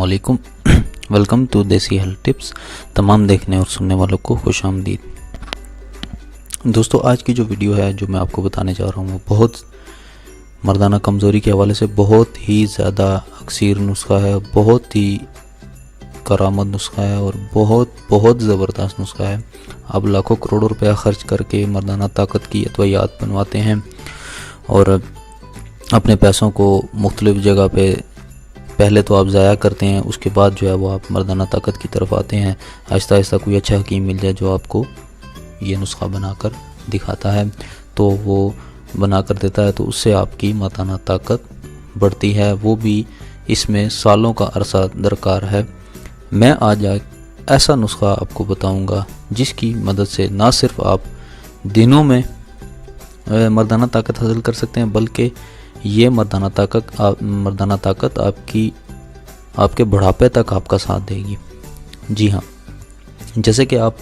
अस्सलामुअलैकुम। Welcome to देसी health tips. तमाम देखने और सुनने वालों को खुश आमदीद। दोस्तों, आज की जो वीडियो है जो मैं आपको बताने जा रहा हूँ वो बहुत मर्दाना कमज़ोरी के हवाले से बहुत ही ज़्यादा अक्सर नुस्खा है, बहुत ही करामत नुस्खा है और बहुत ज़बरदस्त नुस्खा है। आप लाखों करोड़ों रुपया खर्च करके मर्दाना ताकत की अद्वियात बनवाते हैं और अपने पैसों को मुख्तलिफ़ जगह पे पहले तो आप ज़ाया करते हैं, उसके बाद जो है वो आप मर्दाना ताकत की तरफ आते हैं। आहिस्ता आहिस्ता कोई अच्छा हकीम मिल जाए जो आपको ये नुस्खा बनाकर दिखाता है तो वो बना कर देता है, तो उससे आपकी मर्दाना ताकत बढ़ती है। वो भी इसमें सालों का अरसा दरकार है। मैं आज ऐसा नुस्खा आपको बताऊंगा जिसकी मदद से ना सिर्फ आप दिनों में मर्दाना ताकत हासिल कर सकते हैं, बल्कि ये मर्दाना ताकत आपके बुढ़ापे तक आपका साथ देगी। जी हाँ, जैसे कि आप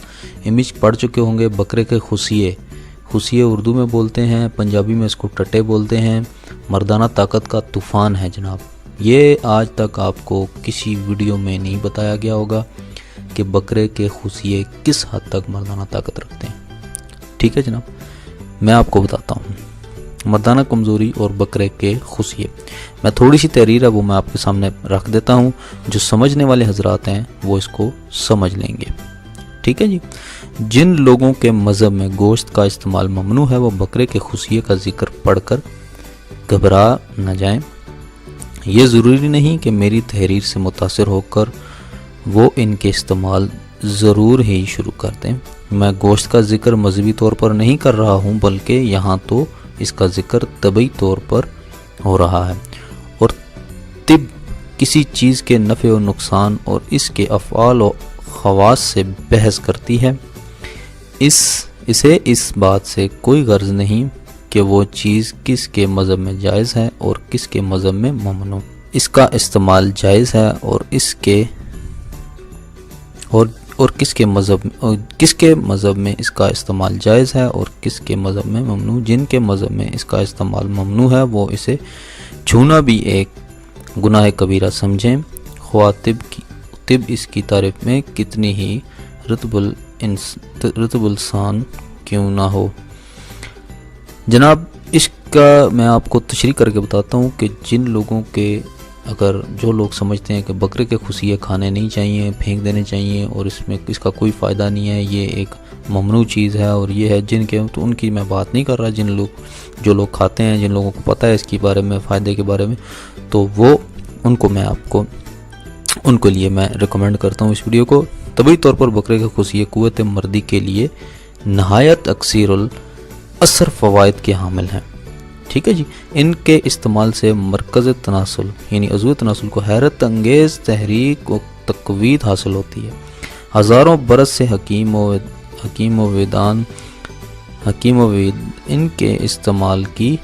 इमेज पढ़ चुके होंगे, बकरे के खुशिये उर्दू में बोलते हैं, पंजाबी में इसको टट्टे बोलते हैं। मर्दाना ताकत का तूफ़ान है जनाब। ये आज तक आपको किसी वीडियो में नहीं बताया गया होगा कि बकरे के खुशिये किस हद तक मर्दाना ताकत रखते हैं। ठीक है जनाब, मैं आपको बताता हूँ मर्दाना कमज़ोरी और बकरे के खुशिये। मैं थोड़ी सी तहरीर है वो मैं आपके सामने रख देता हूँ, जो समझने वाले हजरात हैं वो इसको समझ लेंगे। ठीक है जी। जिन लोगों के मज़हब में गोश्त का इस्तेमाल ममनू है वो बकरे के खुशिये का जिक्र पढ़कर घबरा न जाएं। ये ज़रूरी नहीं कि मेरी तहरीर से मुतासिर होकर वो इनके इस्तेमाल ज़रूर ही शुरू कर दें। मैं गोश्त का जिक्र मजहबी तौर पर नहीं कर रहा हूँ, बल्कि यहाँ तो इसका जिक्र तबई तौर पर हो रहा है। और तिब किसी चीज़ के नफ़े और नुकसान और इसके अफ़आल और ख़वास से बहस करती है। इसे इस बात से कोई गर्ज नहीं कि वो चीज़ किसके मज़हब में जायज़ है और किसके मज़हब में ममनू। इसका इस्तेमाल जायज़ है और किसके मज़हब में इसका इस्तेमाल जायज़ है और किसके मज़हब में ममनू। जिनके मज़हब में इसका इस्तेमाल ममनू है वो इसे छूना भी एक गुनाह कबीरा समझें, ख्वाह तिब इसकी तारीफ़ में कितनी ही रतबुल शान क्यों ना हो। जनाब, इसका मैं आपको तशरीह करके बताता हूँ कि जिन लोगों के जो लोग समझते हैं कि बकरे के खुशिये खाने नहीं चाहिए, फेंक देने चाहिए और इसका कोई फ़ायदा नहीं है, ये एक ममनू चीज़ है और ये है जिनके, तो उनकी मैं बात नहीं कर रहा। जो लोग खाते हैं, जिन लोगों को पता है इसके बारे में, फ़ायदे के बारे में, तो वो उनको लिए मैं रिकमेंड करता हूँ इस वीडियो को। तभी तौर पर बकरे के खुशिये क़ुव्वत मर्दी के लिए नहायत अक्सरुल असर फ़वाइद के हामिल हैं। ठीक है जी। इनके इस्तेमाल से मरकज़ तनासुल यानी अज़ू तनासुल को हैरत अंगेज़ तहरीक और तक़वीद हासिल होती है। हज़ारों बरस से हकीम वेद इनके इस्तेमाल की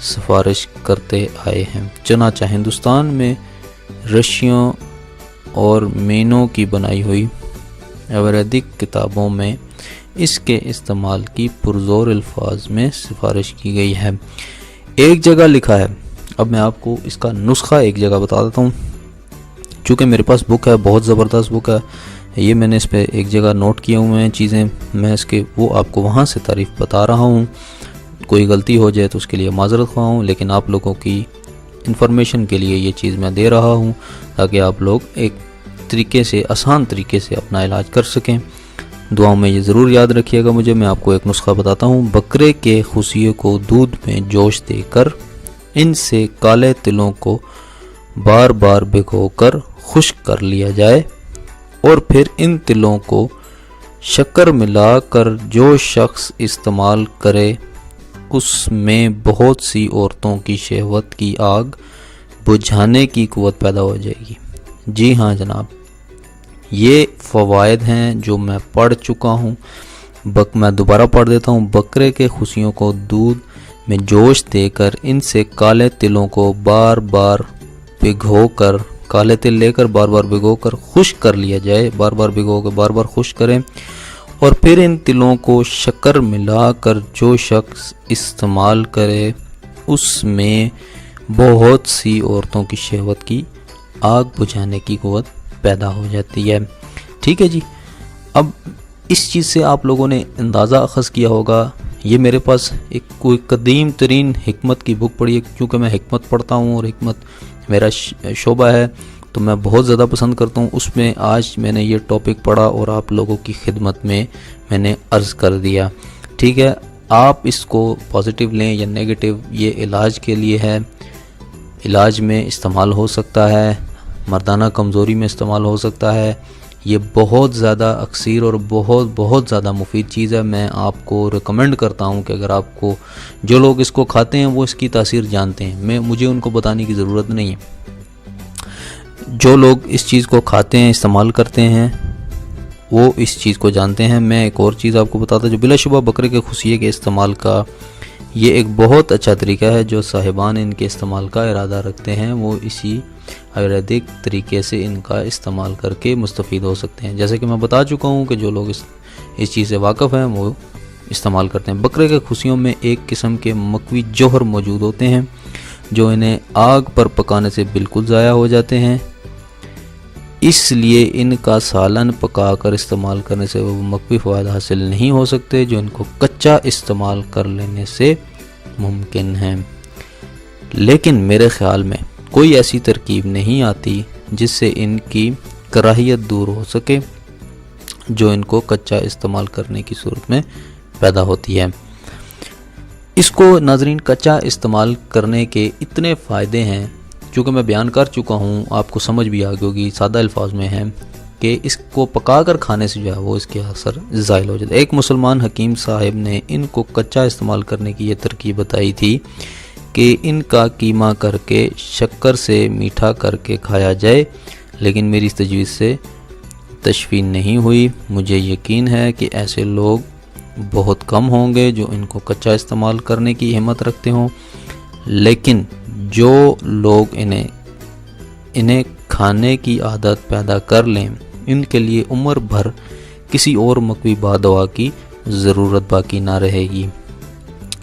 सिफारिश करते आए हैं। चनाचा हिंदुस्तान में रशियों और मेनों की बनाई हुई आयुर्वेदिक किताबों में इसके इस्तेमाल की पुरज़ोर अल्फाज में सिफारिश की गई है। एक जगह लिखा है, अब मैं आपको इसका नुस्खा एक जगह बता देता हूँ। चूँकि मेरे पास बुक है, बहुत ज़बरदस्त बुक है, ये मैंने इस पर एक जगह नोट किए हुए हैं चीज़ें, मैं वो आपको वहाँ से तारीफ़ बता रहा हूँ। कोई गलती हो जाए तो उसके लिए माज़रत ख्वाह हूँ, लेकिन आप लोगों की इंफॉर्मेशन के लिए ये चीज़ मैं दे रहा हूँ ताकि आप लोग एक आसान तरीके से अपना इलाज कर सकें। दुआओं में ये ज़रूर याद रखिएगा मुझे। मैं आपको एक नुस्खा बताता हूँ। बकरे के खुशिये को दूध में जोश देकर इनसे काले तिलों को बार बार भिगोकर खुश्क कर लिया जाए और फिर इन तिलों को शक्कर मिलाकर जो शख्स इस्तेमाल करे उसमें बहुत सी औरतों की शहवत की आग बुझाने की क़ुव्वत पैदा हो जाएगी। जी हाँ जनाब, ये फ़वाइद हैं जो मैं पढ़ चुका हूँ। मैं दोबारा पढ़ देता हूँ। बकरे के खुशियों को दूध में जोश देकर इनसे काले तिलों को बार बार भिगोकर खुश्क कर लिया जाए। बार बार खुश्क करें और फिर इन तिलों को शक्कर मिलाकर जो शख्स इस्तेमाल करे उसमें बहुत सी औरतों की शहवत की आग बुझाने की क़ुव्वत पैदा हो जाती है। ठीक है जी। अब इस चीज़ से आप लोगों ने अंदाज़ा अख़ज़ किया होगा, ये मेरे पास एक कोई कदीम तरीन हिकमत की बुक पढ़ी है, क्योंकि मैं हिकमत पढ़ता हूँ और हिकमत मेरा शोबा है तो मैं बहुत ज़्यादा पसंद करता हूँ। उसमें आज मैंने ये टॉपिक पढ़ा और आप लोगों की खिदमत में मैंने अर्ज़ कर दिया। ठीक है, आप इसको पॉजिटिव लें या नेगेटिव, ये इलाज के लिए है, इलाज में इस्तेमाल हो सकता है, मर्दाना कमज़ोरी में इस्तेमाल हो सकता है। ये बहुत ज़्यादा अक्सर और बहुत ज़्यादा मुफीद चीज़ है। मैं आपको रिकमेंड करता हूँ कि अगर आपको, जो लोग इसको खाते हैं वो इसकी तासीर जानते हैं, मुझे उनको बताने की ज़रूरत नहीं है। जो लोग इस चीज़ को खाते हैं, इस्तेमाल करते हैं, वो इस चीज़ को जानते हैं। मैं एक और चीज़ आपको बताता हूँ, जो बिलाशुबा बकरे के खुशिये के इस्तेमाल का ये एक बहुत अच्छा तरीका है। जो साहिबान इनके इस्तेमाल का इरादा रखते हैं वो इसी आयुर्वेदिक तरीके से इनका इस्तेमाल करके मुस्तफ़ीद हो सकते हैं। जैसे कि मैं बता चुका हूँ कि जो लोग इस चीज़ से वाकिफ़ हैं वो इस्तेमाल करते हैं। बकरे के खुशियों में एक किस्म के मकवी जौहर मौजूद होते हैं जो इन्हें आग पर पकाने से बिल्कुल ज़ाया हो जाते हैं, इसलिए इनका सालन पका कर इस्तेमाल करने से वो मकवी फ़वाद हासिल नहीं हो सकते जो इनको कच्चा इस्तेमाल कर लेने से मुमकिन है। लेकिन मेरे ख़्याल में कोई ऐसी तरकीब नहीं आती जिससे इनकी कराहियत दूर हो सके जो इनको कच्चा इस्तेमाल करने की सूरत में पैदा होती है। इसको नाज़रीन कच्चा इस्तेमाल करने के इतने फ़ायदे हैं, चूँकि मैं बयान कर चुका हूँ, आपको समझ भी आ गई होगी, सादा अल्फाज में है कि इसको पका कर खाने से जो है वो इसके असर ज़ाइल हो जाता है। एक मुसलमान हकीम साहिब ने इनको कच्चा इस्तेमाल करने की ये तरकीब बताई थी कि इनका कीमा करके शक्कर से मीठा करके खाया जाए, लेकिन मेरी इस तजवीज़ से तशफ़ी नहीं हुई। मुझे यकीन है कि ऐसे लोग बहुत कम होंगे जो इनको कच्चा इस्तेमाल करने की हिम्मत रखते हों, लेकिन जो लोग इन्हें खाने की आदत पैदा कर लें, इनके लिए उम्र भर किसी और मकवी दवा की ज़रूरत बाकी ना रहेगी।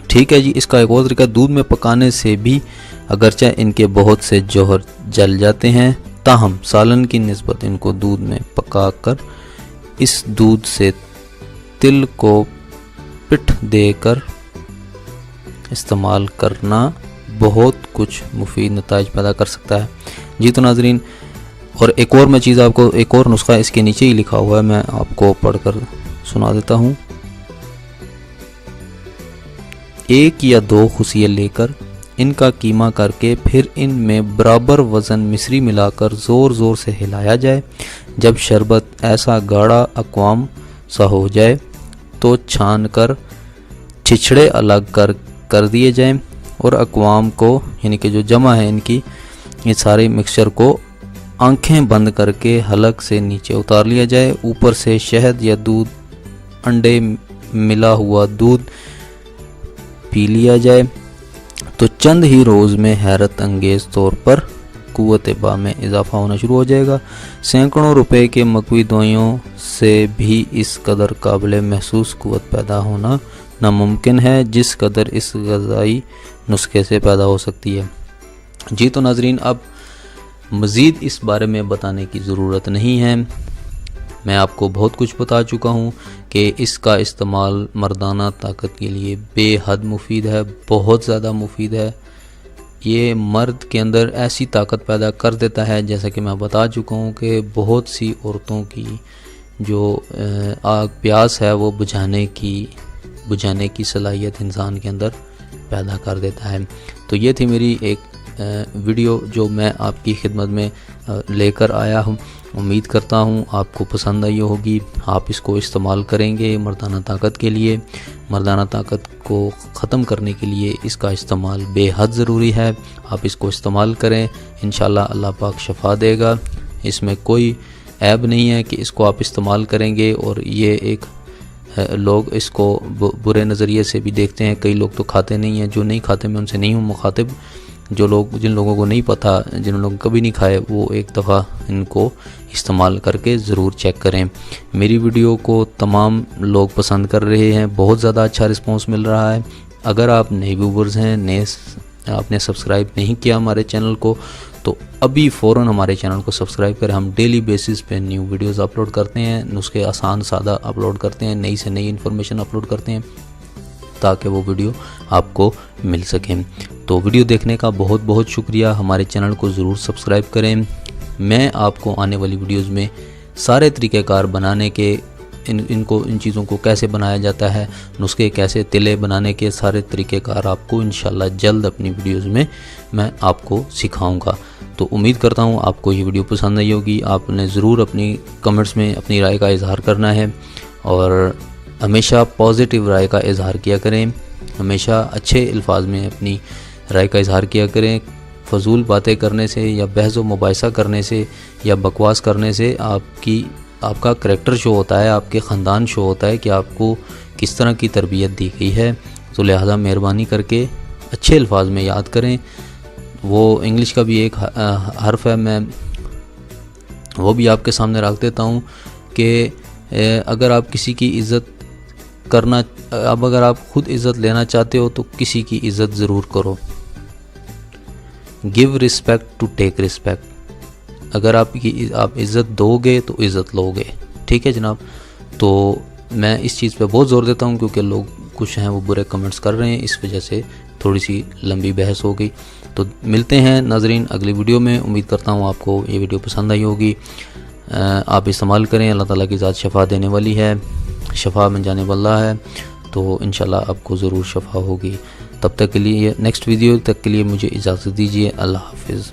ठीक है जी। इसका एक और तरीका, दूध में पकाने से भी अगरचे इनके बहुत से जौहर जल जाते हैं, ताहम सालन की निस्बत इनको दूध में पका कर इस दूध से तिल को पिट देकर इस्तेमाल करना बहुत कुछ मुफीद नताइज पैदा कर सकता है। जी तो नाज़रीन, और एक और मैं चीज़ आपको, एक और नुस्खा इसके नीचे ही लिखा हुआ है, मैं आपको पढ़कर सुना देता हूँ। 1 या 2 खुशिये लेकर इनका कीमा करके फिर इनमें बराबर वज़न मिश्री मिलाकर ज़ोर ज़ोर से हिलाया जाए। जब शरबत ऐसा गाढ़ा अक़वाम सा हो जाए तो छान कर छिछड़े अलग कर दिए जाएं और अक़वाम को, यानी कि जो जमा है इनकी, ये सारे मिक्सचर को आंखें बंद करके हलक से नीचे उतार लिया जाए। ऊपर से शहद या दूध, अंडे मिला हुआ दूध पी लिया जाए तो चंद ही रोज़ में हैरत अंगेज़ तौर पर क़ुव्वत बा में इजाफ़ा होना शुरू हो जाएगा। सैकड़ों रुपए के मकवी दवाइयों से भी इस कदर काबिल महसूस क़ुव्वत पैदा होना नामुमकिन है जिस कदर इस ग़ज़ाई नुस्खे से पैदा हो सकती है। जी तो नाज़रीन, अब मज़ीद इस बारे में बताने की ज़रूरत नहीं है। मैं आपको बहुत कुछ बता चुका हूँ कि इसका इस्तेमाल मर्दाना ताकत के लिए बेहद मुफीद है, बहुत ज़्यादा मुफीद है। ये मर्द के अंदर ऐसी ताकत पैदा कर देता है, जैसा कि मैं बता चुका हूँ कि बहुत सी औरतों की जो आग प्यास है वो बुझाने की सलाहियत इंसान के अंदर पैदा कर देता है। तो ये थी मेरी एक वीडियो जो मैं आपकी खिदमत में लेकर आया हूँ। उम्मीद करता हूँ आपको पसंद आई होगी। आप इसको इस्तेमाल करेंगे मर्दाना ताकत के लिए। मर्दाना ताकत को ख़त्म करने के लिए इसका इस्तेमाल बेहद ज़रूरी है। आप इसको इस्तेमाल करें, इंशाल्लाह अल्लाह पाक शफा देगा। इसमें कोई ऐब नहीं है कि इसको आप इस्तेमाल करेंगे और ये एक लोग इसको बुरे नज़रिए से भी देखते हैं। कई लोग तो खाते नहीं हैं, जो नहीं खाते मैं उनसे नहीं हूँ मुखातिब। जिन लोगों को नहीं पता, जिन लोगों कभी नहीं खाए, वो एक दफ़ा इनको इस्तेमाल करके ज़रूर चेक करें। मेरी वीडियो को तमाम लोग पसंद कर रहे हैं, बहुत ज़्यादा अच्छा रिस्पांस मिल रहा है। अगर आप नए व्यूवर्स हैं, आपने सब्सक्राइब नहीं किया हमारे चैनल को, تو ابھی فوراً ہمارے چینل کو سبسکرائب کریں. ہم ڈیلی بیسس پہ نیو ویڈیوز اپلوڈ کرتے ہیں, نسخے آسان سادہ اپلوڈ کرتے ہیں, نئی سے نئی انفارمیشن اپلوڈ کرتے ہیں تاکہ وہ ویڈیو آپ کو مل سکیں. تو ویڈیو دیکھنے کا بہت بہت شکریہ. ہمارے چینل کو ضرور سبسکرائب کریں. میں آپ کو آنے والی ویڈیوز میں سارے طریقہ کار بنانے کے, ان چیزوں کو کیسے بنایا جاتا ہے, نسخے کیسے تلے بنانے کے سارے طریقہ کار آپ کو انشاءاللہ جلد اپنی ویڈیوز میں آپ کو سکھاؤں گا. تو امید کرتا ہوں آپ کو یہ ویڈیو پسند آئی ہوگی. آپ نے ضرور اپنی کمنٹس میں اپنی رائے کا اظہار کرنا ہے اور ہمیشہ پازیٹیو رائے کا اظہار کیا کریں. ہمیشہ اچھے الفاظ میں اپنی رائے کا اظہار کیا کریں. فضول باتیں کرنے سے یا بحث و مباحثہ کرنے سے یا بکواس کرنے سے آپ کا کریکٹر شو ہوتا ہے, آپ کے خاندان شو ہوتا ہے کہ آپ کو کس طرح کی تربیت دی گئی ہے. تو لہذا مہربانی کر کے اچھے الفاظ میں یاد کریں. وہ انگلش کا بھی ایک حرف ہے, میں وہ بھی آپ کے سامنے رکھ دیتا ہوں کہ اگر آپ کسی کی عزت کرنا, اگر آپ خود عزت لینا چاہتے ہو تو کسی کی عزت ضرور کرو. Give respect to take respect. اگر آپ عزت دو گے تو عزت لو گے. ٹھیک ہے جناب. تو میں اس چیز پہ بہت زور دیتا ہوں کیونکہ لوگ کچھ ہیں وہ برے کمنٹس کر رہے ہیں, اس وجہ سے تھوڑی سی لمبی بحث ہو گئی. تو ملتے ہیں ناظرین اگلی ویڈیو میں. امید کرتا ہوں آپ کو یہ ویڈیو پسند آئی ہوگی. آپ استعمال کریں. اللہ تعالیٰ کی ذات شفا دینے والی ہے, شفا من جانب اللہ ہے. تو انشاءاللہ آپ کو ضرور شفا ہوگی. تب تک کے لیے نیکسٹ ویڈیو تک کے لیے مجھے اجازت دیجیے. اللہ حافظ.